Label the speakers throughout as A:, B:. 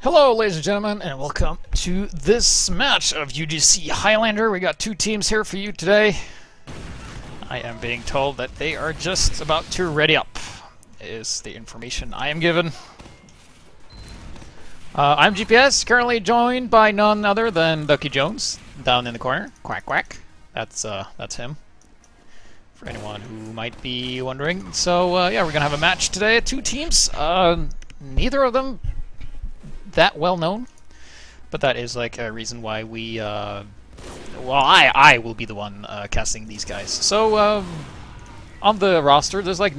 A: Hello ladies and gentlemen, and welcome to this match of UGC Highlander. We got two teams here for you today. I am being told that they are just about to ready up, is the information I am given. I'm GPS, currently joined by none other than Ducky Jones, down in the corner. Quack quack. That's him. For anyone who might be wondering. So yeah, we're gonna have a match today. Two teams. Neither of them that well known, but that is like a reason why we well, I will be the one casting these guys. So on the roster there's like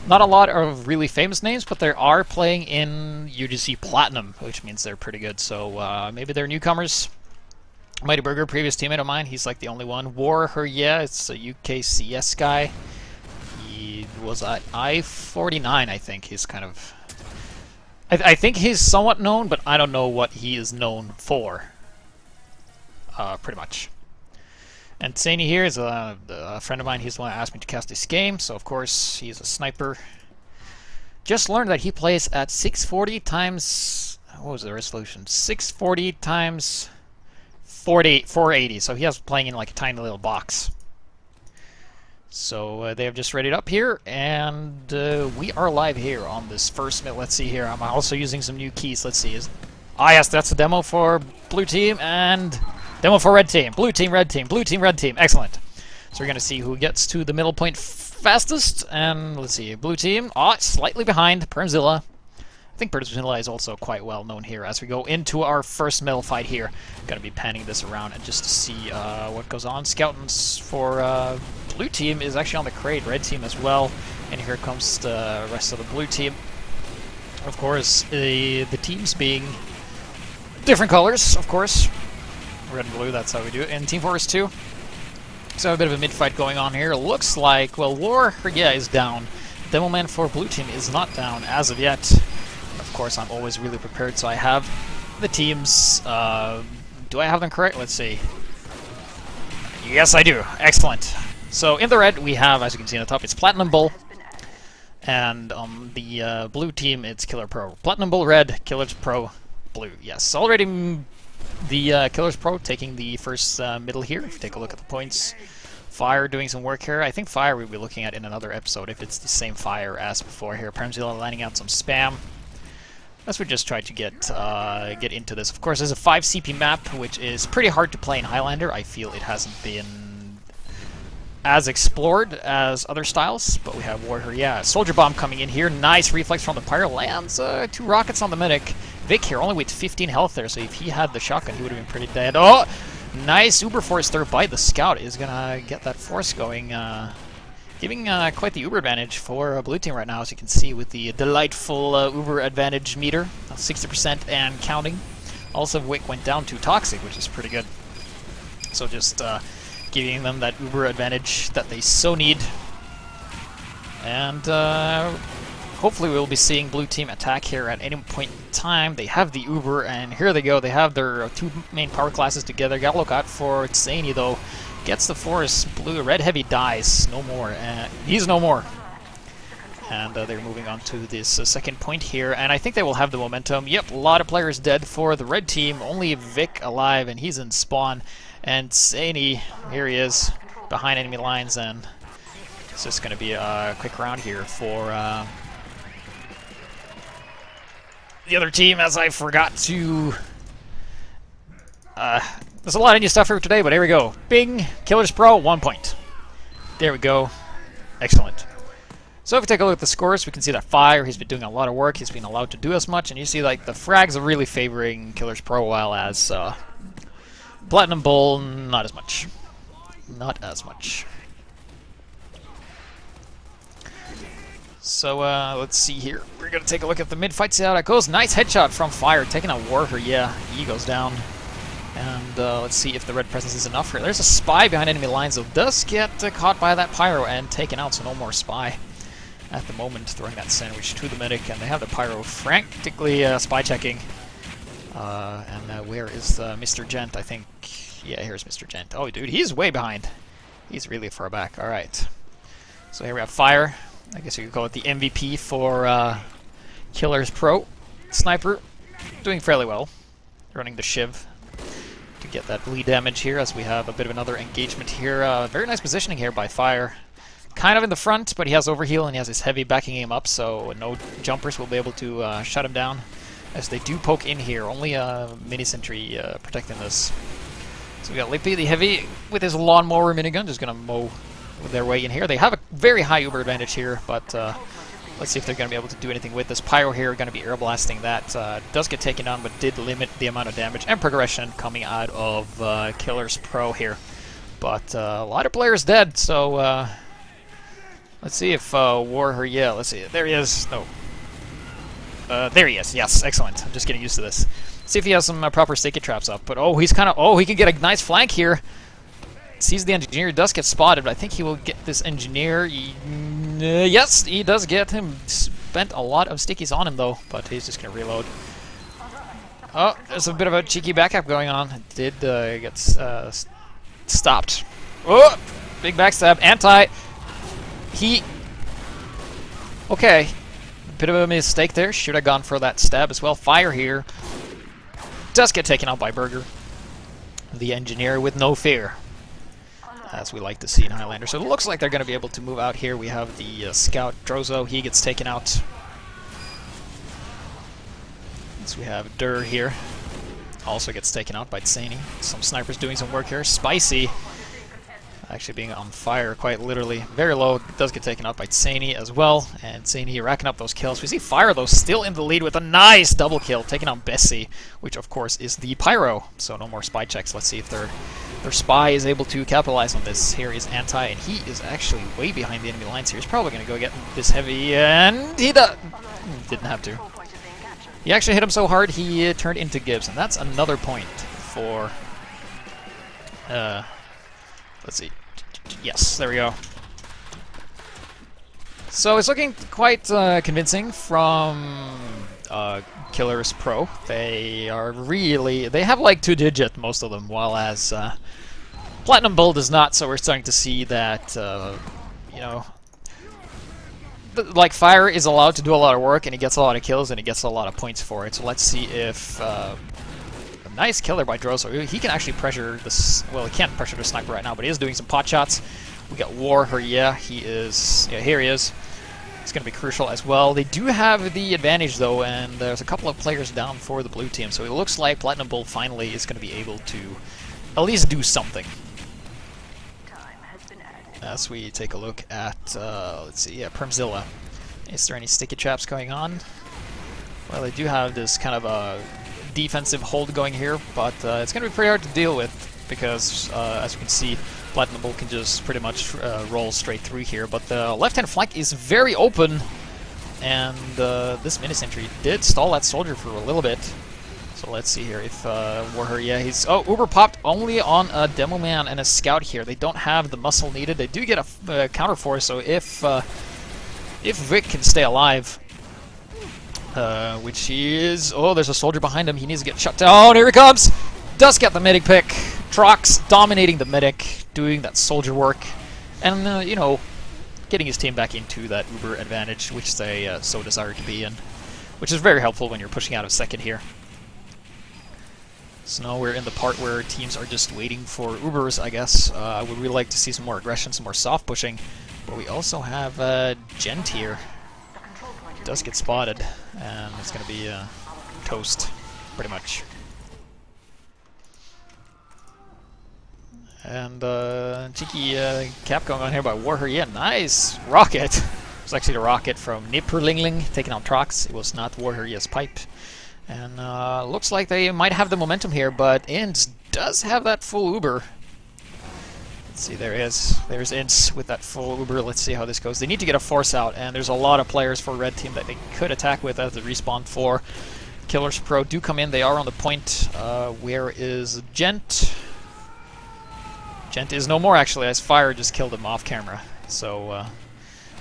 A: not a lot of really famous names, but they are playing in UGC Platinum, which means they're pretty good. So maybe they're newcomers. Mighty Burger, previous teammate of mine, he's like the only one. Yeah, it's a UKCS guy. He was at I-49, I think. He's kind of I think he's somewhat known, but I don't know what he is known for. Pretty much. And Tsani here is a friend of mine. He's the one who asked me to cast this game, so of course he's a sniper. Just learned that he plays at 640 times... what was the resolution? 640 times 480, so he has playing in like a tiny little box. So they have just readied up here, and we are live here on this first minute. Let's see here. I'm also using some new keys. Let's see. Yes, that's a demo for blue team and demo for red team. Blue team, red team. Blue team, red team. Excellent. So we're going to see who gets to the middle point fastest. And let's see. Blue team, slightly behind. Permzilla. I think Permzilla is also quite well known here as we go into our first middle fight here. Going to be panning this around and just to see what goes on. Scouting for blue team is actually on the crate, red team as well, and here comes the rest of the blue team. Of course, the teams being different colors, of course. Red and blue, that's how we do it in Team Fortress 2. So a bit of a mid-fight going on here. Looks like, well, yeah, is down. Demo Man for blue team is not down as of yet. Of course, I'm always really prepared, so I have the teams. Do I have them correct? Let's see. Yes, I do. Excellent. So in the red we have, as you can see on the top, it's Platinum Bull, and on the blue team it's Killer Pro. Platinum Bull red, Killers Pro blue. Yes, already the Killers Pro taking the first middle here. If you take a look at the points, Fire doing some work here. I think Fire we'll be looking at in another episode if it's the same Fire as before here. Permzilla lining out some spam. As we just try to get into this. Of course, there's a 5 CP map, which is pretty hard to play in Highlander. I feel it hasn't been as explored as other styles, but we have Warrior. Yeah, Soldier Bomb coming in here. Nice reflex from the Pyro. Lands 2 rockets on the Medic. Vic here only with 15 health there, so if he had the shotgun, he would have been pretty dead. Oh! Nice Uber Force there by the Scout is gonna get that force going. Giving quite the Uber advantage for blue team right now, as you can see with the delightful Uber advantage meter, 60% and counting. Also, Wick went down to Toxic, which is pretty good. So just giving them that Uber advantage that they so need. And hopefully we'll be seeing blue team attack here at any point in time. They have the Uber, and here they go. They have their 2 main power classes together. Gotta look out for Tsani, though. Gets the force. Blue, red heavy dies. No more. He's no more. And they're moving on to this second point here, and I think they will have the momentum. Yep, a lot of players dead for the red team. Only Vic alive, and he's in spawn. And Tsani, here he is, behind enemy lines, and it's just going to be a quick round here for the other team, as I forgot to... there's a lot of new stuff here today, but here we go. Bing! Killers Pro, 1 point. There we go. Excellent. So if we take a look at the scores, we can see that Fire, he's been doing a lot of work, he's been allowed to do as much, and you see like the frags are really favoring Killers Pro, while as Platinum Bull, not as much. Not as much. So let's see here. We're going to take a look at the mid-fight, see how that goes. Nice headshot from Fire, taking a Warher. Yeah, he goes down. And let's see if the red presence is enough here. There's a Spy behind enemy lines, though. Does get caught by that Pyro and taken out, so no more Spy. At the moment, throwing that sandwich to the Medic, and they have the Pyro frantically spy checking. And where is Mr. Gent? I think, yeah, here's Mr. Gent. Oh, dude, he's way behind. He's really far back. All right. So here we have Fire. I guess you could call it the MVP for Killers Pro. Sniper. doing fairly well. Running the Shiv to get that bleed damage here as we have a bit of another engagement here. Very nice positioning here by Fire. Kind of in the front, but he has overheal and he has his heavy backing him up, so no jumpers will be able to shut him down. As they do poke in here, only a mini sentry protecting this. So we got Lippy, the heavy, with his lawnmower minigun, just gonna mow their way in here. They have a very high Uber advantage here, but let's see if they're gonna be able to do anything with this. Pyro here gonna be air blasting that. Does get taken down, but did limit the amount of damage and progression coming out of Ki11ERS Pro here. But a lot of players dead, so let's see if Warher, yeah, let's see. There he is. No. There he is. Yes, excellent. I'm just getting used to this. See if he has some proper sticky traps up. But oh, he's kind of, oh, he can get a nice flank here. Sees the engineer, does get spotted, but I think he will get this engineer. Yes, he does get him. Spent a lot of stickies on him though, but he's just gonna reload. Oh, there's a bit of a cheeky backup going on. It did get stopped. Oh, big backstab. Anti. Okay. Bit of a mistake there. Should have gone for that stab as well. Fire here. Does get taken out by Burger. The engineer with no fear, as we like to see in Highlander. So it looks like they're going to be able to move out here. We have the scout Drozo. He gets taken out. So we have Dur here. Also gets taken out by Tsani. Some snipers doing some work here. Spicy. Actually being on fire, quite literally. Very low, does get taken out by Tsani as well, and Tsani racking up those kills. We see Fire, though, still in the lead with a nice double kill, taking out Bessie, which, of course, is the Pyro. So no more spy checks. Let's see if their spy is able to capitalize on this. Here is Anti, and he is actually way behind the enemy lines here. He's probably going to go get this heavy, and he didn't have to. He actually hit him so hard, he turned into Gibbs, and that's another point for... let's see. Yes, there we go. So it's looking quite convincing from Ki11ERS Pro. They are really... They have like 2-digit, most of them, while as Platinum Bull does not, so we're starting to see that, you know... Like, Fire is allowed to do a lot of work, and he gets a lot of kills, and he gets a lot of points for it. So let's see if... nice killer by Drozo. He can actually pressure this. Well, he can't pressure the sniper right now, but he is doing some pot shots. We got Warher. Yeah, he is. Yeah, here he is. It's going to be crucial as well. They do have the advantage though, and there's a couple of players down for the blue team. So it looks like Platinum Bull finally is going to be able to at least do something. As we take a look at, let's see, yeah, Permzilla. Is there any sticky traps going on? Well, they do have this kind of a defensive hold going here, but it's going to be pretty hard to deal with because, as you can see, Platinum Bull can just pretty much roll straight through here. But the left-hand flank is very open, and this mini-sentry did stall that soldier for a little bit. So let's see here if Warher, yeah, he's... Oh, Uber popped only on a Demo Man and a Scout here. They don't have the muscle needed. They do get a counter force, so if Vic can stay alive... which he is... Oh, there's a soldier behind him. He needs to get shut down. Here he comes! Does get the medic pick. Trox dominating the medic, doing that soldier work. And, you know, getting his team back into that Uber advantage, which they so desire to be in. Which is very helpful when you're pushing out of second here. So now we're in the part where teams are just waiting for Ubers, I guess. I would really like to see some more aggression, some more soft pushing. But we also have Gent here. Does get spotted, and it's going to be toast, pretty much. And cheeky cap going on here by Warher. Yeah, nice rocket. It was actually the rocket from Nipperlingling taking out Trox. It was not Warher, yes, pipe. And looks like they might have the momentum here, but Inns does have that full Uber. Let's see, there is. There's Ints with that full Uber. Let's see how this goes. They need to get a force out, and there's a lot of players for Red Team that they could attack with as the respawn for. Ki11ERS Pro do come in. They are on the point. Where is Gent? Gent is no more, actually, as Fire just killed him off camera. So,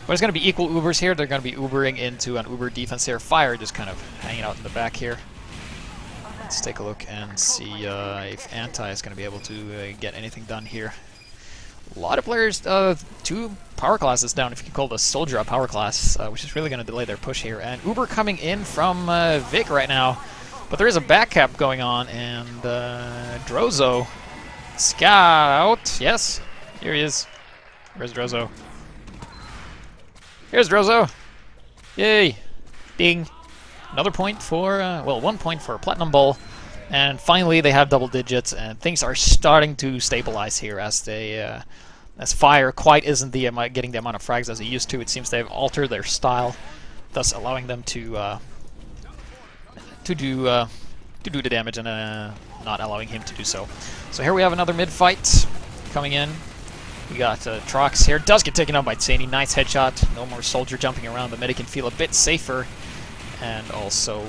A: but it's going to be equal Ubers here. They're going to be Ubering into an Uber defense here. Fire just kind of hanging out in the back here. Let's take a look and see if Anti is going to be able to get anything done here. A lot of players, 2 power classes down, if you can call the Soldier a power class, which is really going to delay their push here. And Uber coming in from Vic right now. But there is a back cap going on, and Drozo, scout, yes, here he is. Where's Drozo? Here's Drozo. Yay, ding. Another point for, well, 1 point for Platinum Bull. And finally, they have double digits, and things are starting to stabilize here as they, as Fire quite isn't getting the amount of frags as it used to. It seems they've altered their style, thus allowing them to do the damage and not allowing him to do so. So here we have another mid fight coming in. We got Trox here. Does get taken out by Tsani. Nice headshot. No more soldier jumping around. The medic can feel a bit safer. And also,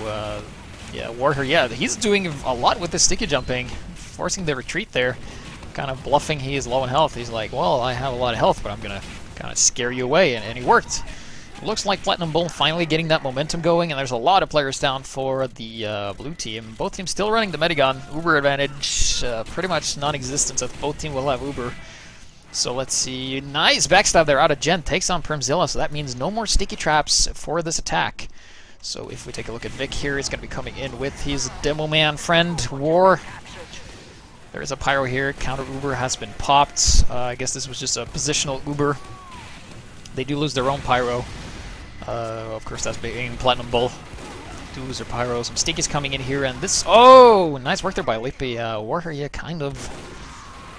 A: yeah, Warher, yeah, he's doing a lot with the sticky jumping, forcing the retreat there, kind of bluffing he is low in health. He's like, well, I have a lot of health, but I'm going to kind of scare you away, and he worked. It looks like Platinum Bull finally getting that momentum going, and there's a lot of players down for the blue team. Both teams still running the Medigon. Uber advantage, pretty much non-existent, as both teams will have Uber. So let's see. Nice backstab there out of Gent. Takes on Primzilla, so that means no more sticky traps for this attack. So if we take a look at Vic here, he's going to be coming in with his Demo Man friend, War. There is a Pyro here. Counter Uber has been popped. I guess this was just a positional Uber. They do lose their own Pyro. Of course, that's being Platinum Bull. Do lose their Pyro. Some stickies coming in here, and this... Oh! Nice work there by Lippy. Warher, yeah, kind of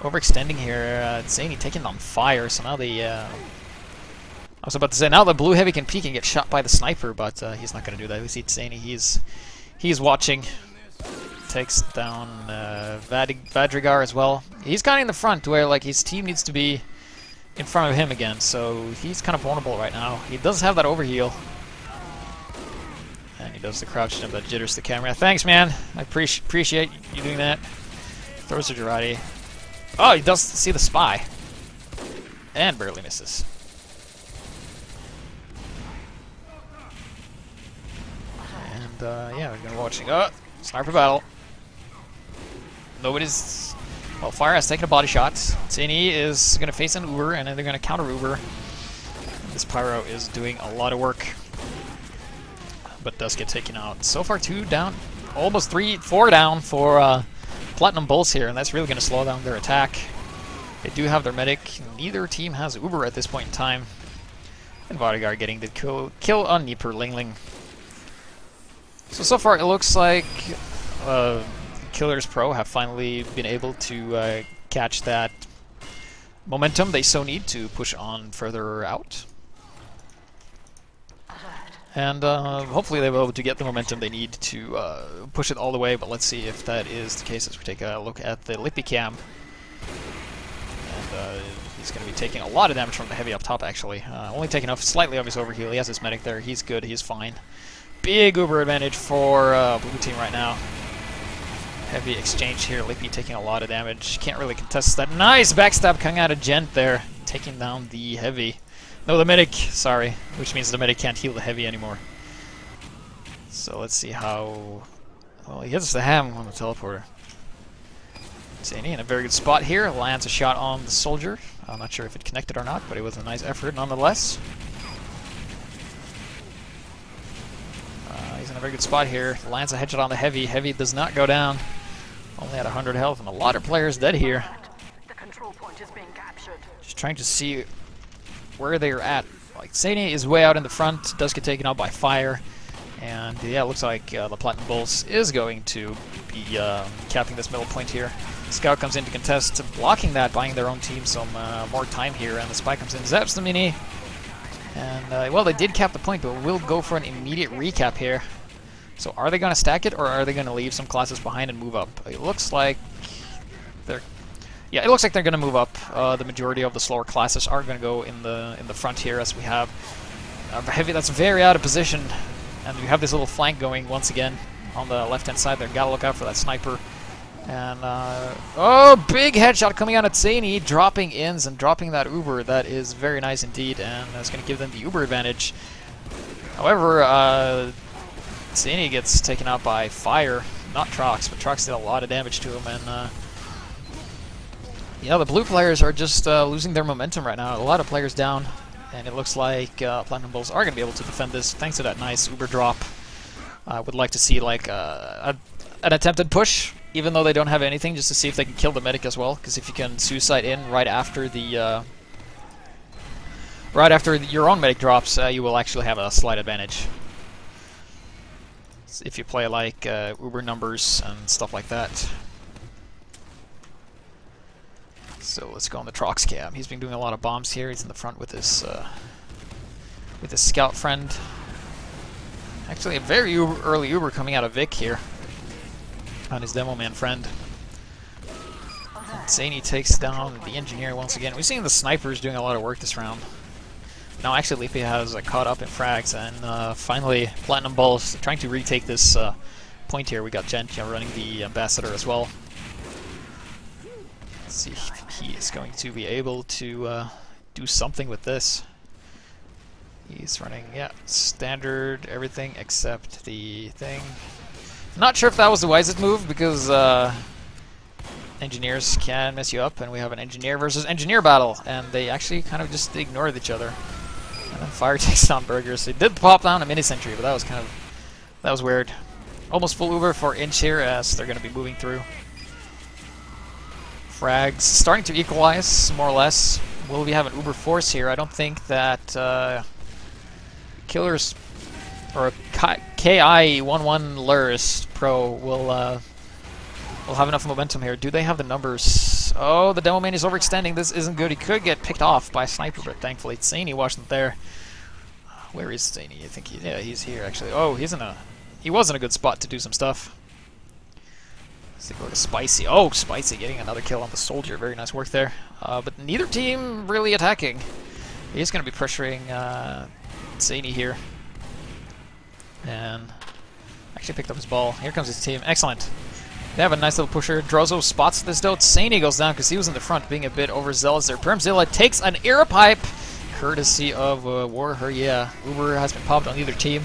A: overextending here. Tsani taking on fire, so now the... I was about to say, now the blue heavy can peek and get shot by the sniper, but he's not going to do that. We see Tsani, he's watching. Takes down Vadrigar as well. He's kind of in the front, where like his team needs to be in front of him again, so he's kind of vulnerable right now. He does have that overheal. And he does the crouch jump that jitters the camera. Thanks, man. I appreciate you doing that. Throws a Girardi. Oh, he does see the spy. And barely misses. And, yeah, we're gonna be watching. Oh, sniper battle. Nobody's... Well, Fire has taken a body shot. Tsani is gonna face an Uber, and then they're gonna counter Uber. This Pyro is doing a lot of work, but does get taken out. So far, 2 down. Almost 4 down for Platinum Bulls here, and that's really going to slow down their attack. They do have their medic. Neither team has Uber at this point in time. And Vardegar getting the kill on Nipper Lingling. So far it looks like Ki11ERS Pro have finally been able to catch that momentum they so need to push on further out. And hopefully they'll be able to get the momentum they need to push it all the way, but let's see if that is the case as we take a look at the Lippy Cam. And he's going to be taking a lot of damage from the heavy up top, actually. Only taking off slightly of his overheal. He has his medic there. He's good. He's fine. Big Uber advantage for blue team right now. Heavy exchange here. Lippy taking a lot of damage. Can't really contest that. Nice backstab coming out of Gent there. Taking down the heavy. No, the medic, sorry, which means the medic can't heal the heavy anymore. So let's see how... Well, he hits the ham on the teleporter. Tsani in a very good spot here, lands a shot on the soldier. I'm not sure if it connected or not, but it was a nice effort nonetheless. He's in a very good spot here, lands a headshot on the heavy. Heavy does not go down. Only at 100 health, and a lot of players dead here.
B: The control point is being captured.
A: Just trying to see where they're at. Like, Tsani is way out in the front, does get taken out by Fire, and yeah, it looks like the Platinum Bulls is going to be capping this middle point here. Scout comes in to contest, blocking that, buying their own team some more time here, and the Spy comes in, zaps the mini, and well, they did cap the point, but we'll go for an immediate recap here. So are they going to stack it, or are they going to leave some classes behind and move up? It looks like they're... Yeah, it looks like they're going to move up. The majority of the slower classes are going to go in the front here, as we have heavy that's very out of position, and we have this little flank going once again on the left-hand side there. Gotta look out for that sniper. And oh, big headshot coming out at Tsani, dropping ins and dropping that Uber. That is very nice indeed, and that's going to give them the Uber advantage. However, Tsani gets taken out by Fire, not Trox, but Trox did a lot of damage to him, and yeah, the blue players are just losing their momentum right now. A lot of players down, and it looks like Platinum Bulls are going to be able to defend this thanks to that nice Uber drop. I would like to see like a an attempted push, even though they don't have anything, just to see if they can kill the medic as well. Because if you can suicide in right after the your own medic drops, you will actually have a slight advantage. So if you play like Uber numbers and stuff like that. So let's go on the Trox cam. He's been doing a lot of bombs here. He's in the front with his scout friend. Actually, a very early Uber coming out of Vic here on his demo man friend. Zany takes down the engineer once again. We've seen the snipers doing a lot of work this round. Now actually Leafy has caught up in frags, and finally Platinum Balls trying to retake this point here. We got Gent running the Ambassador as well. Let's see if he is going to be able to do something with this. He's running, yeah, standard everything except the thing. Not sure if that was the wisest move, because engineers can mess you up, and we have an engineer versus engineer battle, and they actually kind of just ignored each other. And then Fire takes down Burgers. They did pop down a mini sentry, but that was weird. Almost full Uber for Inch here, as they're going to be moving through. Frags starting to equalize, more or less. Will we have an Uber force here? I don't think that Killers or Ki11ERS Pro will have enough momentum here. Do they have the numbers? Oh, the demo man is overextending. This isn't good. He could get picked off by a sniper, but thankfully Zany wasn't there. Where is Zany? I think he's here actually. Oh, he was in a good spot to do some stuff. Let's go to Spicy. Oh, Spicy getting another kill on the soldier. Very nice work there. But neither team really attacking. He's going to be pressuring Zany here. And actually picked up his ball. Here comes his team. Excellent. They have a nice little pusher. Drozo spots this though. Zany goes down because he was in the front, being a bit overzealous there. Permzilla takes an air pipe, courtesy of Warher. Yeah, Uber has been popped on either team.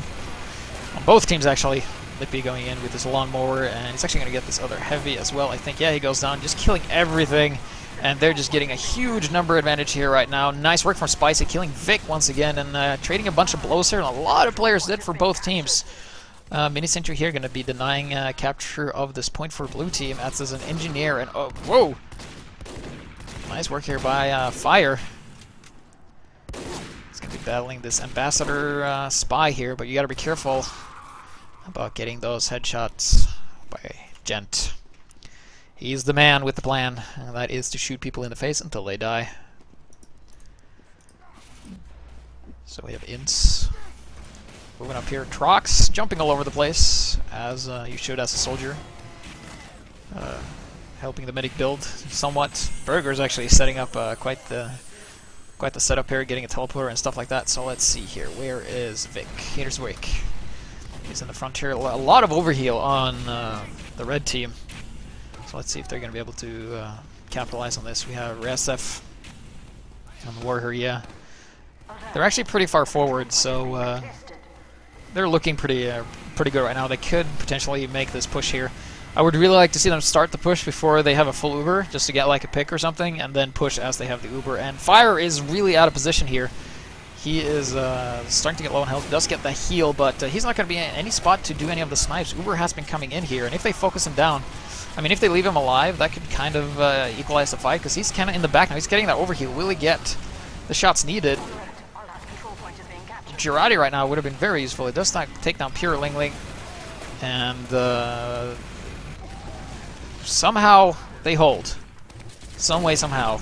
A: On both teams, actually. Lippy going in with his lawnmower, and he's actually going to get this other heavy as well, I think. Yeah, he goes down, just killing everything. And they're just getting a huge number advantage here right now. Nice work from Spicy, killing Vic once again, and trading a bunch of blows here. And a lot of players did for both teams. Mini Sentry here going to be denying capture of this point for blue team, as is an engineer. And oh, whoa! Nice work here by Fire. He's going to be battling this Ambassador spy here, but you got to be careful about getting those headshots by Gent. He's the man with the plan, and that is to shoot people in the face until they die. So we have Ints moving up here. Trox jumping all over the place, as you should as a soldier. Helping the medic build somewhat. Burger's actually setting up quite the setup here, getting a teleporter and stuff like that. So let's see here. Where is Vic? Here's Vic. He's in the front here. A lot of overheal on the red team. So let's see if they're going to be able to capitalize on this. We have Resef on the Warher, yeah. They're actually pretty far forward, so they're looking pretty good right now. They could potentially make this push here. I would really like to see them start the push before they have a full Uber, just to get like a pick or something, and then push as they have the Uber. And Fire is really out of position here. He is starting to get low on health, does get the heal, but he's not going to be in any spot to do any of the snipes. Uber has been coming in here, and if they focus him down, I mean, if they leave him alive, that could kind of equalize the fight, because he's kind of in the back now. He's getting that overheal. Will he get the shots needed? Girardi right now would have been very useful. It does not take down pure Ling Ling, and somehow they hold. Some way, somehow.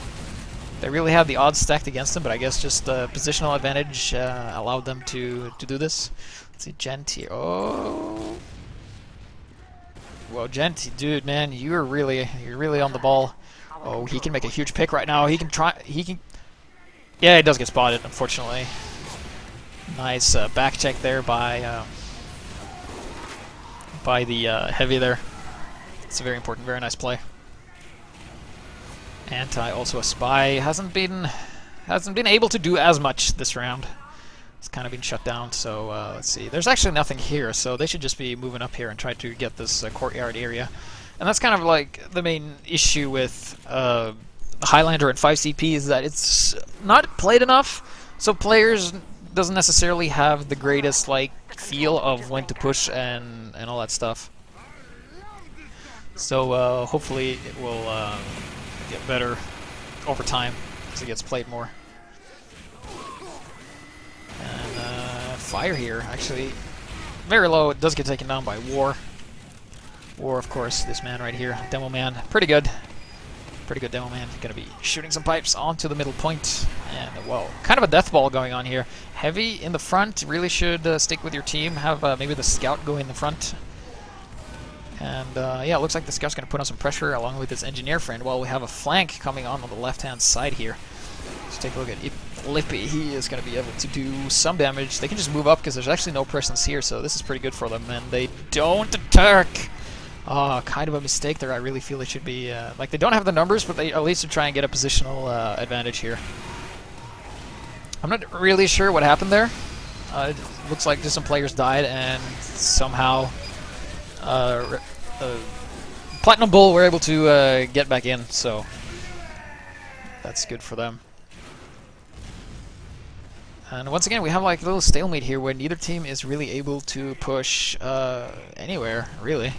A: They really had the odds stacked against them, but I guess just positional advantage allowed them to do this. Let's see, Gent here. Oh, well, Gent, dude, man, you're really on the ball. Oh, he can make a huge pick right now. He can try. He can. Yeah, he does get spotted, unfortunately. Nice back check there by the heavy there. It's a very important, very nice play. Anti, also a spy, hasn't been able to do as much this round. It's kind of been shut down. So let's see. There's actually nothing here, so they should just be moving up here and try to get this courtyard area. And that's kind of like the main issue with Highlander and 5CP, is that it's not played enough, so players doesn't necessarily have the greatest like feel of when to push and all that stuff. So hopefully it will get better over time as it gets played more. And fire here, actually very low. It does get taken down by War. War, of course, this man right here, Demo Man, pretty good. Pretty good Demo Man. Gonna be shooting some pipes onto the middle point. And, whoa, kind of a death ball going on here. Heavy in the front, really should stick with your team. Have maybe the scout go in the front. And, yeah, it looks like the scout's gonna put on some pressure along with his engineer friend while we have a flank coming on the left-hand side here. Let's take a look at Lippy. He is going to be able to do some damage. They can just move up because there's actually no presence here, so this is pretty good for them. And they don't attack! Kind of a mistake there. I really feel they should be... like, they don't have the numbers, but they at least to try and get a positional advantage here. I'm not really sure what happened there. It looks like just some players died, and somehow... Platinum Bull were able to get back in, so... That's good for them. And once again, we have like a little stalemate here where neither team is really able to push anywhere, really.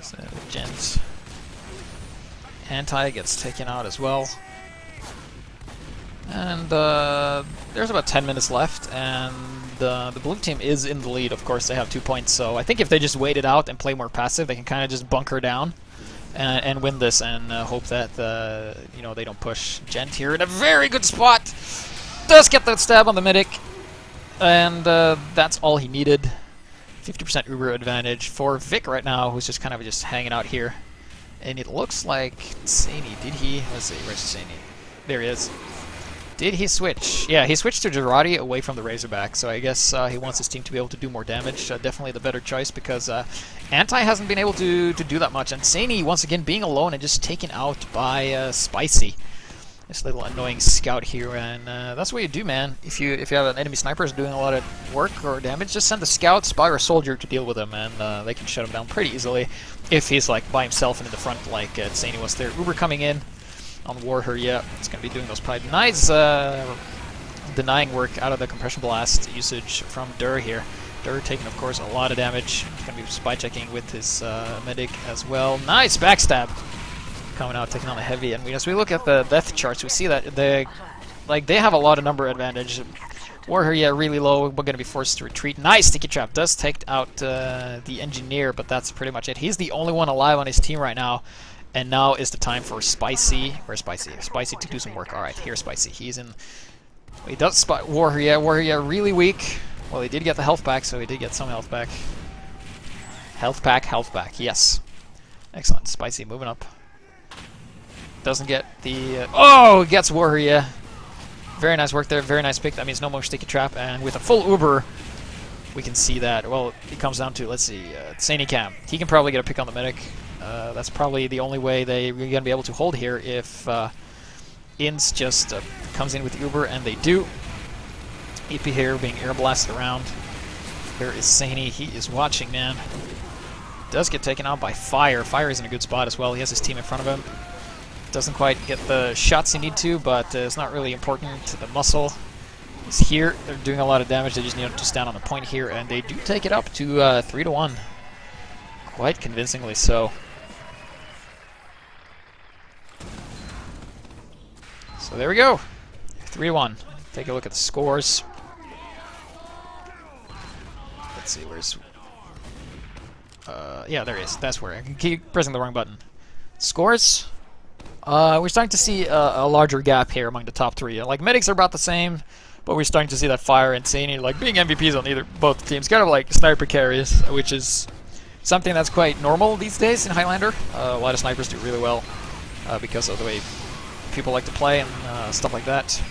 A: So, Gents. Anti gets taken out as well. And there's about 10 minutes left, and the blue team is in the lead. Of course, they have 2 points, so I think if they just wait it out and play more passive, they can kind of just bunker down. And win this, and hope that you know, they don't push. Gent here in a very good spot. Does get that stab on the medic, and that's all he needed. 50% Uber advantage for Vic right now, who's just kind of just hanging out here. And it looks like Sani, did he? Let's see, where's Sani? There he is. Did he switch? Yeah, he switched to Girardi away from the Razorback, so I guess he wants his team to be able to do more damage. Definitely the better choice, because Anti hasn't been able to do that much, and Sani, once again, being alone and just taken out by Spicy. This little annoying scout here, and that's what you do, man. If you have an enemy sniper who's doing a lot of work or damage, just send a scout, spy, or a soldier to deal with him, and they can shut him down pretty easily if he's like by himself and in the front like Sani was there. Uber coming in on Warher, yeah, it's going to be doing those pipe. Nice denying work out of the compression blast usage from Dur here. Dur taking, of course, a lot of damage. He's going to be spy checking with his medic as well. Nice backstab coming out, taking on the heavy. And as we look at the death charts, we see that they have a lot of number advantage. Warher, yeah, really low, but going to be forced to retreat. Nice sticky trap. Does take out the engineer, but that's pretty much it. He's the only one alive on his team right now. And now is the time for Spicy. Where's Spicy? Spicy to do some work. Alright, here's Spicy. He's in... He does spot Warher, yeah, really weak. Well, he did get the health back, so he did get some health back. Health back, yes. Excellent. Spicy moving up. Doesn't get the... oh, gets Warher, yeah. Very nice work there, very nice pick. That means no more sticky trap, and with a full Uber, we can see that. Well, it comes down to, let's see, Sani Cam. He can probably get a pick on the medic. That's probably the only way they're going to be able to hold here if Inns just comes in with Uber, and they do. EP here being air blasted around. There is Sani. He is watching, man. Does get taken out by Fire. Fire is in a good spot as well. He has his team in front of him. Doesn't quite get the shots he need to, but it's not really important. The muscle is here. They're doing a lot of damage. They just need to stand on the point here, and they do take it up to 3-1. Quite convincingly so. So there we go. 3-1. Take a look at the scores. Let's see, where's... yeah, there it is. That's where. I can keep pressing the wrong button. Scores. We're starting to see a larger gap here among the top three. Like, medics are about the same, but we're starting to see that Fire and Sani, like, being MVPs on both teams. Kind of like sniper carries, which is something that's quite normal these days in Highlander. A lot of snipers do really well because of the way people like to play and stuff like that.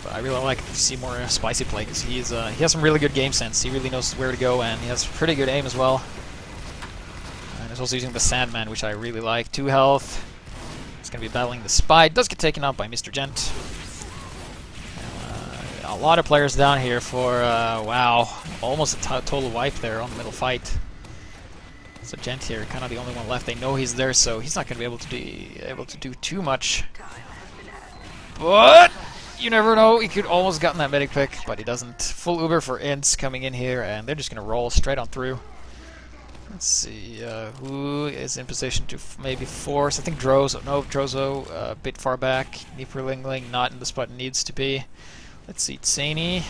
A: But I really like to see more Spicy play because he has some really good game sense. He really knows where to go, and he has pretty good aim as well. And he's also using the Sandman, which I really like. 2 health. He's going to be battling the Spy. Does get taken out by Mr. Gent. A lot of players down here for, wow, almost a total wipe there on the middle fight. So Gent here, kind of the only one left. They know he's there, so he's not going to be able to do too much. But you never know. He could almost gotten that medic pick, but he doesn't. Full Uber for Ints coming in here, and they're just going to roll straight on through. Let's see, who is in position to maybe force? I think Drozo. No, Drozo a bit far back. Nipperlingling not in the spot it needs to be. Let's see, Tsani.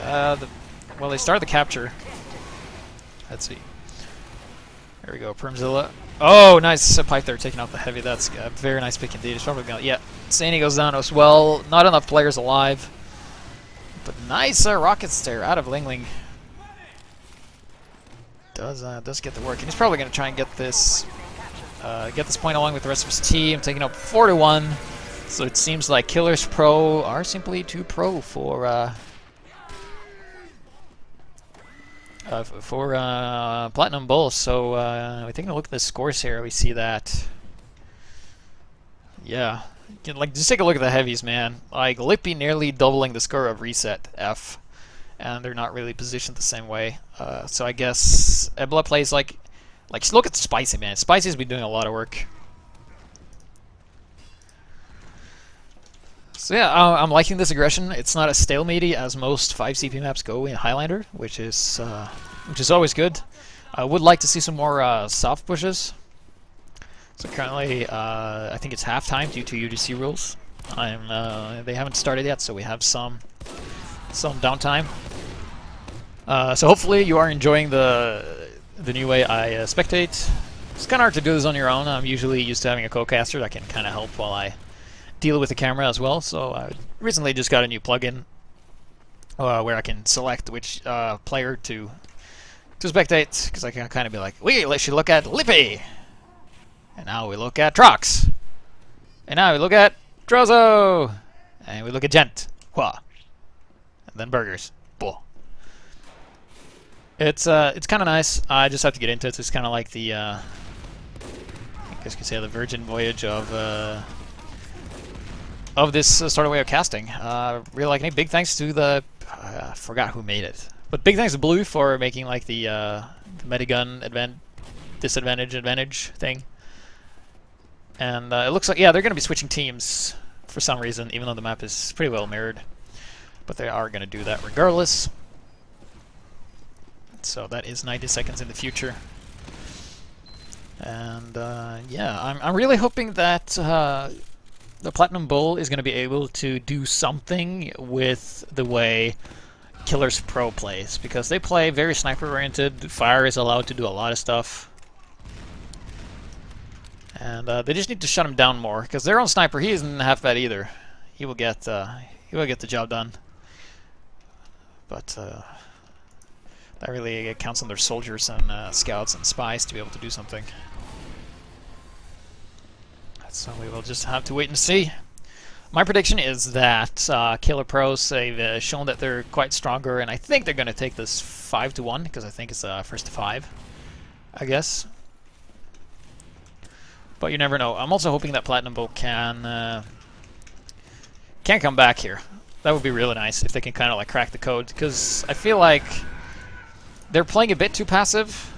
A: Well, they started the capture. Let's see. There we go, Primzilla. Oh, nice pipe there, taking out the heavy. That's a very nice pick indeed. It's probably gonna, yeah. Tsani goes down as well. Not enough players alive. But nice rockets there out of Lingling. Does get the work, and he's probably going to try and get this point along with the rest of his team, taking up 4-1. So it seems like Ki11ERS Pro are simply too pro for Platinum Bull. So we're taking a look at the scores here. We see that, yeah, like just take a look at the heavies, man. Like Lippy nearly doubling the score of Reset F. And they're not really positioned the same way. So I guess Ebla plays like look at Spicy, man. Spicy's been doing a lot of work. So yeah, I'm liking this aggression. It's not as stalemate as most 5 CP maps go in Highlander, which is always good. I would like to see some more soft pushes. So currently, I think it's halftime due to UGC rules. They haven't started yet, so we have some downtime. So hopefully you are enjoying the new way I spectate. It's kind of hard to do this on your own. I'm usually used to having a co-caster that can kind of help while I deal with the camera as well. So I recently just got a new plugin where I can select which player to spectate, because I can kind of be like, we should look at Lippy, and now we look at Trox, and now we look at Drozo, and we look at Gent. Hua. And then burgers. Bull. It's kind of nice. I just have to get into it. It's kind of like the I guess you could say the virgin voyage of this sort of way of casting. Really liking it. Big thanks to the I forgot who made it, but big thanks to Blue for making like the Medigun disadvantage advantage thing. And it looks like, yeah, they're going to be switching teams for some reason, even though the map is pretty well mirrored. But they are going to do that regardless. So that is 90 seconds in the future. And yeah, I'm really hoping that the Platinum Bull is going to be able to do something with the way Ki11ERS Pro plays, because they play very sniper-oriented. Fire is allowed to do a lot of stuff. And they just need to shut him down more, because their own sniper, he isn't half bad either. He will get the job done. But that really counts on their soldiers and scouts and spies to be able to do something. So we will just have to wait and see. My prediction is that Ki11ERS Pros, they've shown that they're quite stronger, and I think they're going to take this 5-1, because I think it's first to 5, I guess. But you never know. I'm also hoping that Platinum Bull can come back here. That would be really nice if they can kind of like crack the code, because I feel like they're playing a bit too passive,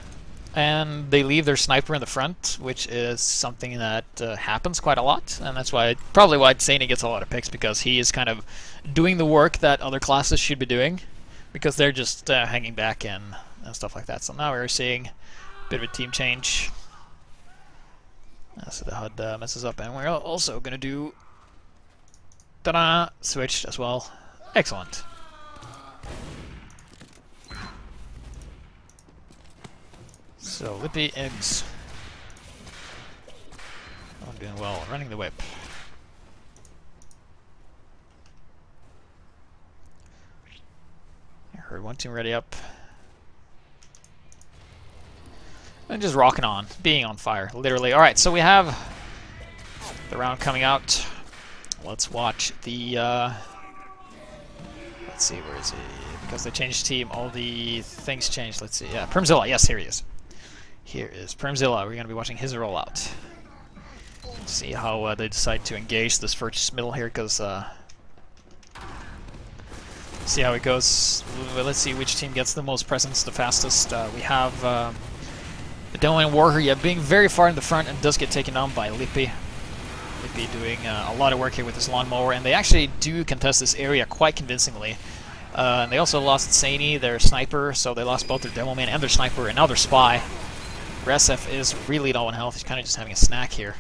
A: and they leave their sniper in the front, which is something that happens quite a lot, and that's probably why Tsani gets a lot of picks, because he is kind of doing the work that other classes should be doing, because they're just hanging back and stuff like that. So now we're seeing a bit of a team change. So the HUD messes up, and we're also going to do ta-da! Switched as well. Excellent. So Lippy eggs. Oh, I'm doing well. Running the whip. I heard one team ready up. And just rocking on, being on fire, literally. Alright, so we have the round coming out. Let's watch the, let's see, where is he? Because they changed team, all the things changed. Let's see, yeah, Primzilla, yes, here he is. Here is Primzilla. We're going to be watching his rollout. See how they decide to engage this first middle here, because, see how it goes. Let's see which team gets the most presence the fastest. We have the Demo Warrior being very far in the front and does get taken down by Lippy. Lippy doing a lot of work here with his lawnmower, and they actually do contest this area quite convincingly. And they also lost Tsani, their sniper, so they lost both their Demo Man and their sniper, and now their spy. Resef is really low on health. He's kind of just having a snack here.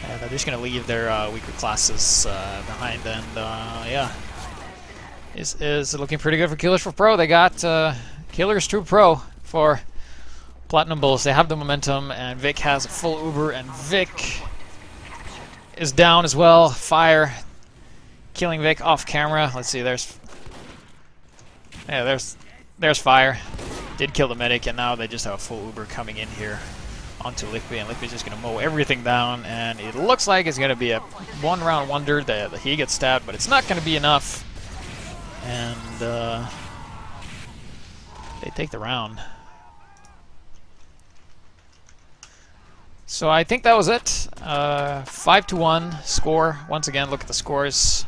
A: And they're just going to leave their weaker classes behind, and yeah. Is looking pretty good for Killers for Pro. They got Killers True Pro for Platinum Bulls. They have the momentum, and Vic has a full Uber, and Vic is down as well. Fire. Killing Vic off camera. Let's see, there's Fire. Did kill the medic, and now they just have a full Uber coming in here onto Lickby, and Lickby's just going to mow everything down, and it looks like it's going to be a one-round wonder that he gets stabbed, but it's not going to be enough. And they take the round. So I think that was it. 5-1 score. Once again, look at the scores.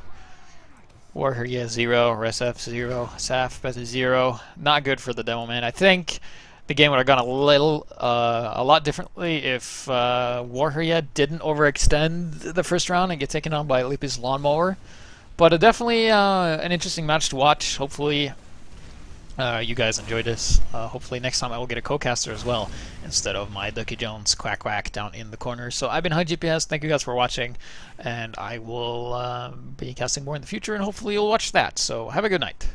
A: Warrior 0, Resef 0, Saf Beta 0. Not good for the demo man. I think the game would have gone a lot differently if Warrior didn't overextend the first round and get taken on by Lippy's lawnmower. But definitely an interesting match to watch. Hopefully you guys enjoyed this. Hopefully next time I will get a co-caster as well instead of my Ducky Jones quack quack down in the corner. So I've been HiGPS. Thank you guys for watching, and I will be casting more in the future, and hopefully you'll watch that. So have a good night.